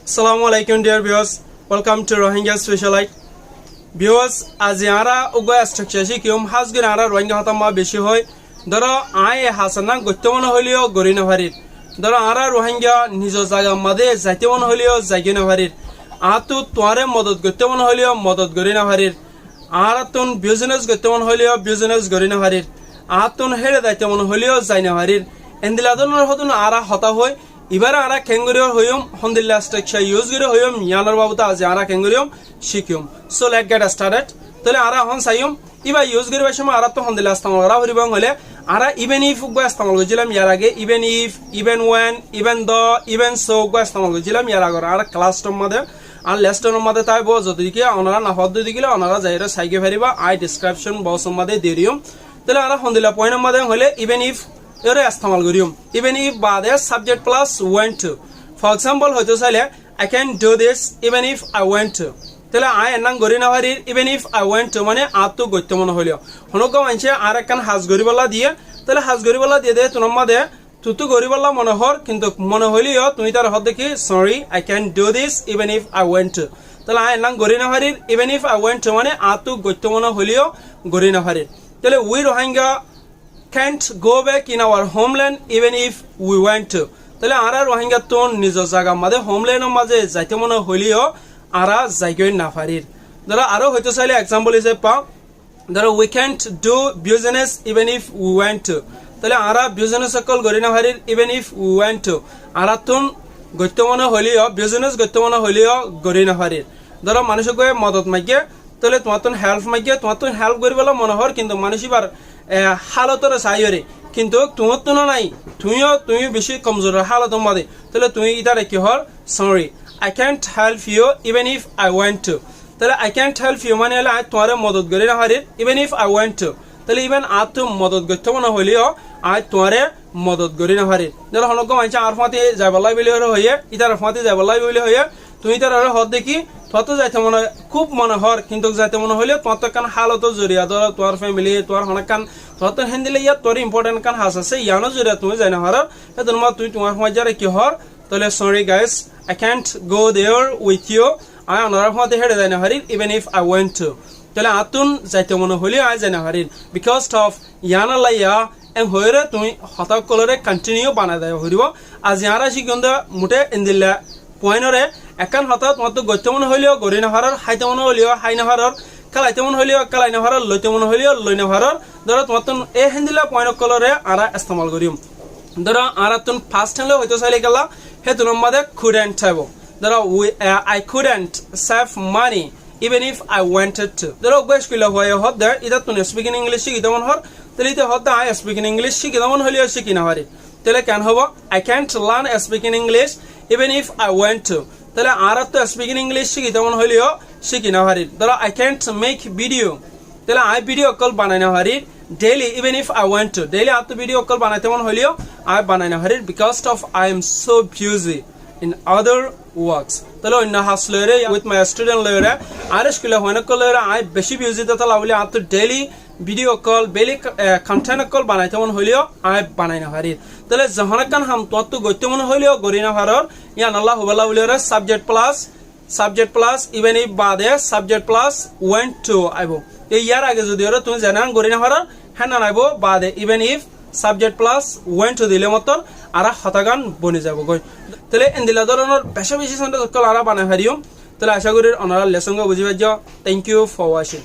Assalamualaikum dear viewers, welcome to Rohingya Specialite. Viewers, आज यहाँ उगा structure शी क्यों हास गिर यहाँ रोहिंग्या होता माँ बेशी होय दरा आये हासना गुत्तवन होलियो गोरीना भरीर दरा आरा रोहिंग्या निजो जागा मधे जातीवन होलियो जागीना भरीर आतु तुम्हारे मदद गुत्तवन होलियो मदद गोरीना भरीर आरा तुन business गुत्तवन होलियो business गोरीना भरीर आतुन हेरे जातीवन होलियो जाइना भरीर इंदिलादन होतुन आरा होता होय ইবারে আরা কেঙ্গুরিয়র হইম হন্দিল্লা স্ট্রাকচার ইউজ করে হইম ইয়ানার বাবুতা আজ আরা কেঙ্গুরিয়ম শিকিয়ম সো লেট গেট স্টার্টেড তাহলে আরা হন সাইম ইবা ইউজ করে সময় আরা তো হন্দিল্লা ইস্তেমাল করা হরিবং হলে আরা ইভেন ইফ গো ইস্তেমাল করেছিলাম ইয়ার আগে even if even when even the even so go ইস্তেমাল করেছিলাম ইয়ার আগে আরা ক্লাসটার মধ্যে আর লেসনের মধ্যে তাইবো যদি কি ওনারা না হদ দিলে ওনারা যাইরা সাইকে ফেরিবা আই ডেসক্রিপশন বক্সের মধ্যে দিয়ে দিম তাহলে আরা হন্দিল্লা পয়েন্টের মধ্যে হলে ইভেন ইফ এরে ইস্তেমাল করিম ইভেন ইফ বাদে subject plus went to for example হয়তো চাইলে I can do this even if I went to তাহলে আই এনাং গরি না হারির even if I went two মানে আতো গত্য মনে হলিও হনক মানছে আর একখান হাজ গরিবলা দিয়ে তাহলে হাজ গরিবলা দিয়ে দে তুনম মাদে তুতু গরিবলা মনে হর কিন্তু মনে হলিও তুমি তার হদ দেখি sorry I can do this even if I went to তাহলে আই এনাং গরি না হারির even if I went two মানে আতো গত্য মনে হলিও গরি না হারির তাহলে we Rohingya can't go back in our homeland even if we want to তাহলে আরা রোহিঙ্গা তো নিজ জায়গা মাঝে হোমল্যান্ডের মাঝে যাইতে মনে হইলেও আরা যাইগই না পারির ধরো আরো হয়তো চাইলে এক্সাম্পল হিসেবে পাও ধরো we can't do business even if we want to তাহলে আরা বিজনেস সকল করি না পারির even if we want to আরা তো গত্য মনে হইলেও বিজনেস গত্য মনে হইলেও করি না পারির ধরো মানুষকে মদত মাগিয়ে তাহলে তোমার তো হেল্প মাগিয়ে তোমার তো হেল্প করিবলা মনে হর কিন্তু মানুষ এবার হালতর সাইরে কিন্তু তোমার তো নাই তুমি বেশি কমজোর হালতের মধ্যে তাহলে তুমি ইতারে কি হর sorry I can't help you even if I want two তাহলে আই ক্যান্ট হেল্প ইউ মানে হলে তোমার মদত করি না হারির even if I want two তাহলে ইভেন আর তো মদত করতে মনে হইলেও আই তোমার মদত করি না হারির ধরো হনক মানছে আর ফাঁতে যাবলাই বলে হইয়ে ইতার ফাঁতে যাবলাই বলে হইয়ে তুমি তার হদ দেখি তত যাইতে মনে খুব মনে হর কিন্তু যাইতে মনে হইলে তোমার তো কান হালত জড়িয়া ধর তোমার ফ্যামিলি তোমার হনক কান তোমার তো হ্যান্ডিলে ইয়ার তোর ইম্পর্টেন্ট কান হাস আছে ইয়ানো জড়িয়া তুমি যাই না হর তোমার তুই তোমার সময় যারে কি হর তাহলে sorry guys I can't go there with you আই অনার ফাঁতে হেডে যাই না হারির even if I went to তাহলে আতুন যাইতে মনে হইলে আই যাই না হারির বিকজ অফ ইয়ানা লাইয়া এম হইরে তুমি হতাক কলরে কন্টিনিউ বানাই দেয় হইব আজ ইয়ারা শিখন্দ মুটে ইন্দিল্লা পয়েন্টরে একান হঠাৎ মতো গত্য মনে হইলেও গড়ি নাহারর হাইতে মনে হইলেও হাই নাহারর কালাইতে মনে হইলেও কালাই নাহারর লইতে মনে হইলেও লই নাহারর ধরো তোমার এ হেন্দিলা পয়েন্ট কলরে আরা ইস্তেমাল করিম ধরো আরা তুন ফার্স্ট হ্যান্ডলে হইতো চাইলে গেলা হে তুন মাদে কুডেন্ট থাকবো ধরো I couldn't save money even if I wanted to ধরো গেস কইলা হয় হদ দে ইদা তুন স্পিকিং ইংলিশ শিখি তেমন হর তাহলে ইতে হদ আই স্পিকিং ইংলিশ শিখি তেমন হইলেও শিখি না হারি তাহলে কেন হবো I can't learn speaking English even if I want two তাহলে আর তো স্পিকিং ইংলিশ শিখি তেমন হইলেও শিখি না হারির ধরো আই ক্যান্ট মেক ভিডিও তাহলে আই ভিডিও কল বানাই না হারির daily even if I want to daily আর তো ভিডিও কল বানাই তেমন হইলেও আই বানাই না হারির because of I am so busy in other works তাহলে অন্য হাস লয়রে উইথ মাই স্টুডেন্ট লয়রে আর স্কুলে হইনা কল লয়রে আই বেশি বিজি তাহলে বলে আর তো ডেইলি ভিডিও কল বেলি কন্টেন্ট কল বানাই তেমন হইলেও আই বানাই না হারির তাহলে যখন হাম তো গত্য মনে হইলেও গরি না হারর ইয়ান আল্লাহ হুবাল্লাহ বলে সাবজেক্ট প্লাস ইভেন ইফ বাদে সাবজেক্ট প্লাস ওয়েন্ট টু আইব এই ইয়ার আগে যদি ওরা তুমি জানান গরি না হারর হ্যাঁ না আইব বাদে even if subject plus went to দিলে মতন আরা হতাগান বনে যাব গই তাহলে এন্দিলা ধরনের বেশি সেন্টেন্স কল আরা বানাই হারিও তাহলে আশা করি ওনারা লেসন বুঝি পাইছ থ্যাংক ইউ ফর ওয়াচিং